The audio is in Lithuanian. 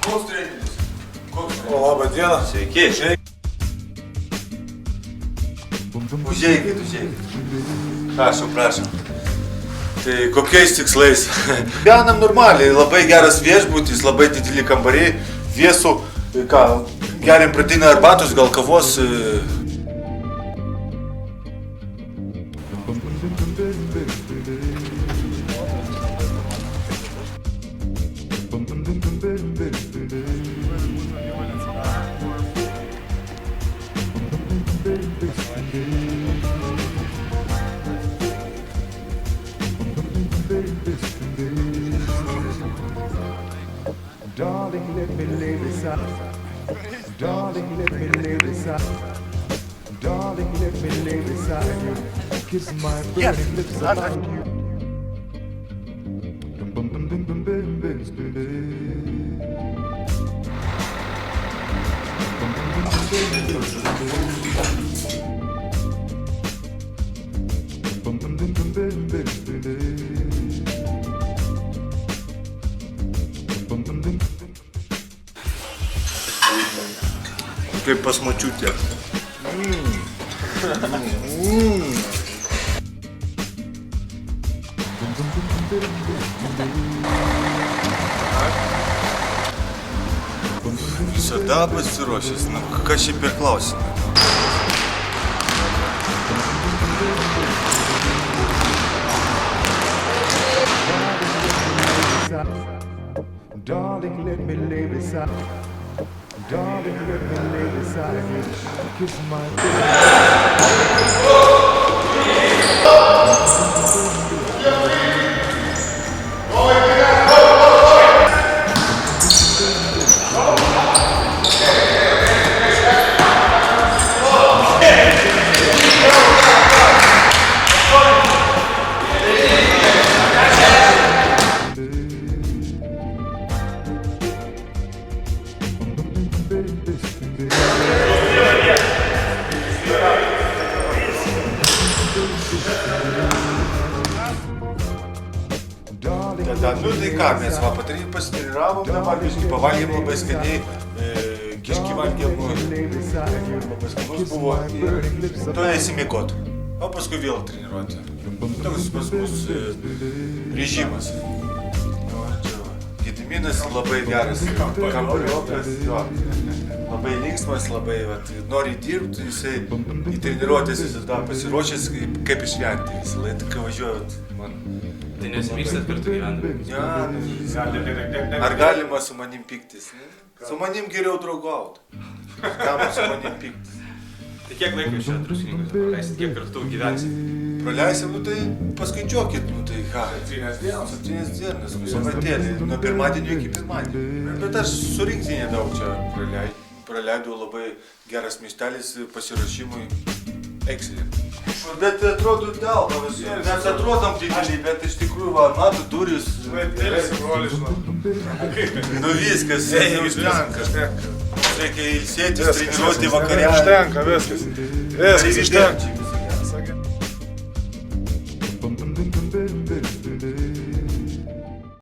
Koks treneris? Labą dieną. Sveiki. Užeikit. Prašom. Tai kokiais tikslais? Gyvenam normaliai, labai geras viešbutis, labai dideli kambariai, vėsų, geriam pradinę arbatos, gal kavos. Darling, let me lay beside. Darling, let me lay beside. Darling, let me lay beside you. Kiss my burning lips upon you. Kaip pas močiutę. Visada pasiruošęs, kas čia per klausimai? Darling, let me lay beside. Darling, let me lay beside you. Kiss my Nu tai ką, mes pasitriravom dabar, pavalgėm labai skaniai, kiškį valgėm, labai skanus buvo, to įsimiegot, o paskui vėl treniruoti. Toks pas mus režimas. Gediminas labai geras kambariokas, labai linksmas, labai nori dirbti, jisai į treniruotės visada pasiruošęs kaip išvengti, visą laiką važiuoja man. Tai nesipykstat kartu gyvendami? Ja, ar galima su manim piktis? Su manim geriau draugauti. Kam su manim piktis? Tai kiek laiko iš čia druskininkose praleisit, kiek kartu gyvensit? Praleisim, tai paskaičiuokit, tai ką? 7 dienas, savaitėlį, nuo pirmadienio iki pirmadienio. Bet aš su rinktinė daug čia praleidau, labai geras miestelis pasiruošimui. Excellent. Bet atrodo delta, mes atrodom dideliai, bet iš tikrųjų, matų duris. Nu viskas, užtenka. Reikia ilsėtis, treniruoti vakare. Užtenka, viskas.